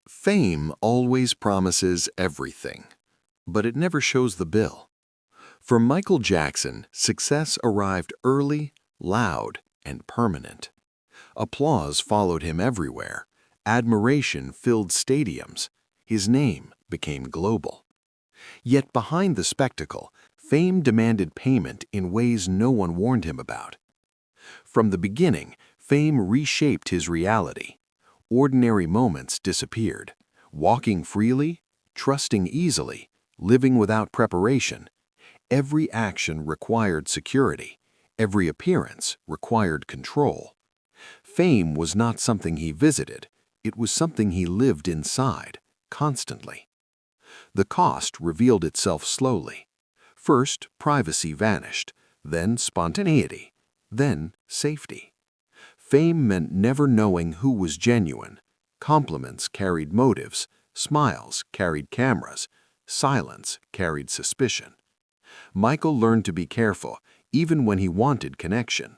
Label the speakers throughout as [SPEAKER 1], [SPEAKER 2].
[SPEAKER 1] Fame always promises everything, but it never shows the bill. For Michael Jackson, success arrived early, loud, and permanent. Applause followed him everywhere. Admiration filled stadiums. His name became global. Yet behind the spectacle, fame demanded payment in ways no one warned him about. From the beginning, fame reshaped his reality. Ordinary moments disappeared. Walking freely, trusting easily, living without preparation. Every action required security. Every appearance required control. Fame was not something he visited. It was something he lived inside, constantly. The cost revealed itself slowly. First, privacy vanished, then spontaneity, then safety. Fame meant never knowing who was genuine. Compliments carried motives, smiles carried cameras, silence carried suspicion. Michael learned to be careful, even when he wanted connection.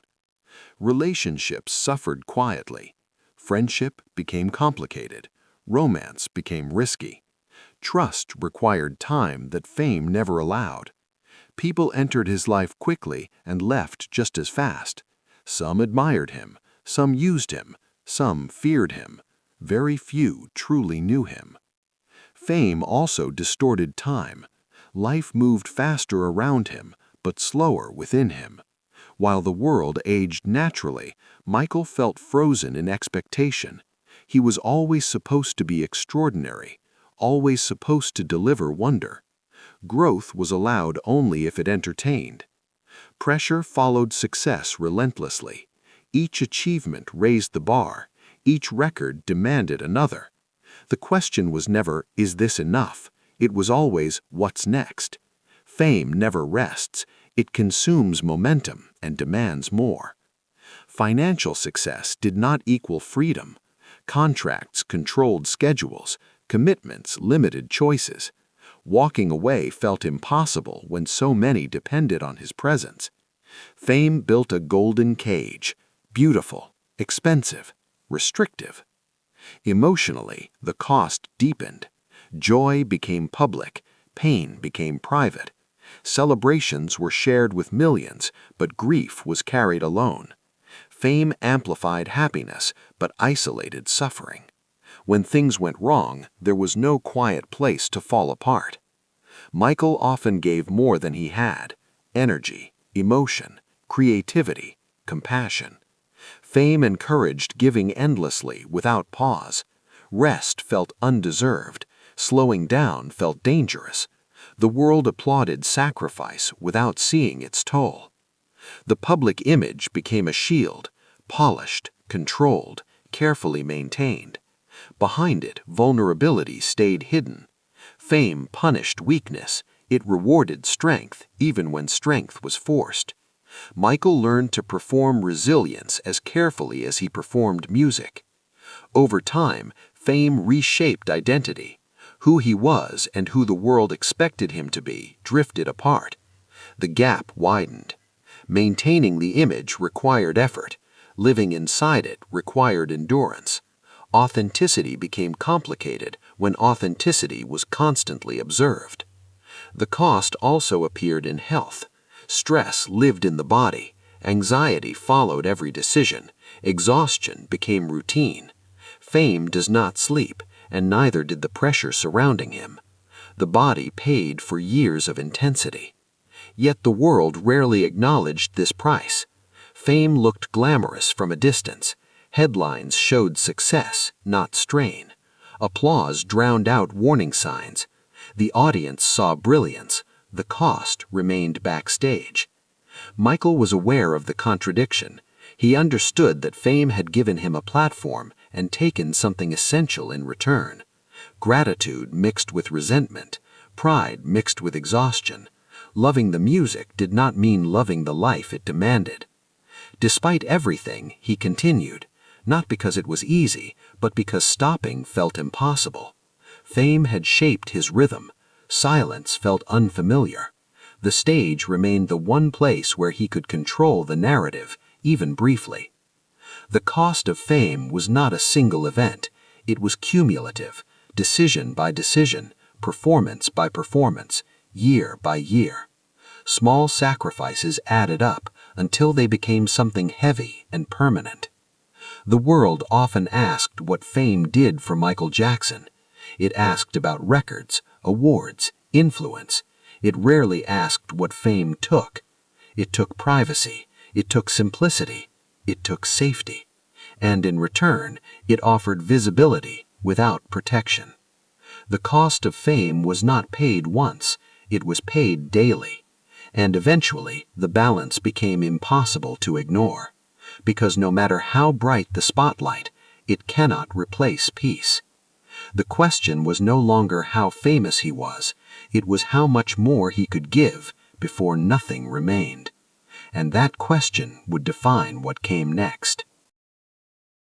[SPEAKER 1] Relationships suffered quietly. Friendship became complicated. Romance became risky. Trust required time that fame never allowed. People entered his life quickly and left just as fast. Some admired him, some used him, some feared him. Very few truly knew him. Fame also distorted time. Life moved faster around him, but slower within him. While the world aged naturally, Michael felt frozen in expectation. He was always supposed to be extraordinary, always supposed to deliver wonder. Growth was allowed only if it entertained. Pressure followed success relentlessly. Each achievement raised the bar. Each record demanded another. The question was never, "Is this enough?" It was always, "What's next?" Fame never rests. It consumes momentum and demands more. Financial success did not equal freedom. Contracts controlled schedules. Commitments limited choices. Walking away felt impossible when so many depended on his presence. Fame built a golden cage, beautiful, expensive, restrictive. Emotionally, the cost deepened. Joy became public, pain became private. Celebrations were shared with millions, but grief was carried alone. Fame amplified happiness, but isolated suffering. When things went wrong, there was no quiet place to fall apart. Michael often gave more than he had: energy, emotion, creativity, compassion. Fame encouraged giving endlessly without pause. Rest felt undeserved. Slowing down felt dangerous. The world applauded sacrifice without seeing its toll. The public image became a shield, polished, controlled, carefully maintained. Behind it, vulnerability stayed hidden. Fame punished weakness. It rewarded strength, even when strength was forced. Michael learned to perform resilience as carefully as he performed music. Over time, fame reshaped identity. Who he was and who the world expected him to be drifted apart. The gap widened. Maintaining the image required effort. Living inside it required endurance. Authenticity became complicated when authenticity was constantly observed. The cost also appeared in health. Stress lived in the body. Anxiety followed every decision. Exhaustion became routine. Fame does not sleep, and neither did the pressure surrounding him. The body paid for years of intensity. Yet the world rarely acknowledged this price. Fame looked glamorous from a distance. Headlines showed success, not strain. Applause drowned out warning signs. The audience saw brilliance. The cost remained backstage. Michael was aware of the contradiction. He understood that fame had given him a platform and taken something essential in return. Gratitude mixed with resentment, pride mixed with exhaustion. Loving the music did not mean loving the life it demanded. Despite everything, he continued, not because it was easy, but because stopping felt impossible. Fame had shaped his rhythm. Silence felt unfamiliar. The stage remained the one place where he could control the narrative, even briefly. The cost of fame was not a single event. It was cumulative.
[SPEAKER 2] decision by decision, performance by performance, year by year. Small sacrifices added up until they became something heavy and permanent. The world often asked what fame did for Michael Jackson. It asked about records, awards, influence. It rarely asked what fame took. It took privacy. It took simplicity. It took safety. And in return, it offered visibility without protection. The cost of fame was not paid once. It was paid daily. And eventually, the balance became impossible to ignore. Because no matter how bright the spotlight, it cannot replace peace. The question was no longer how famous he was, it was how much more he could give before nothing remained. And that question would define what came next.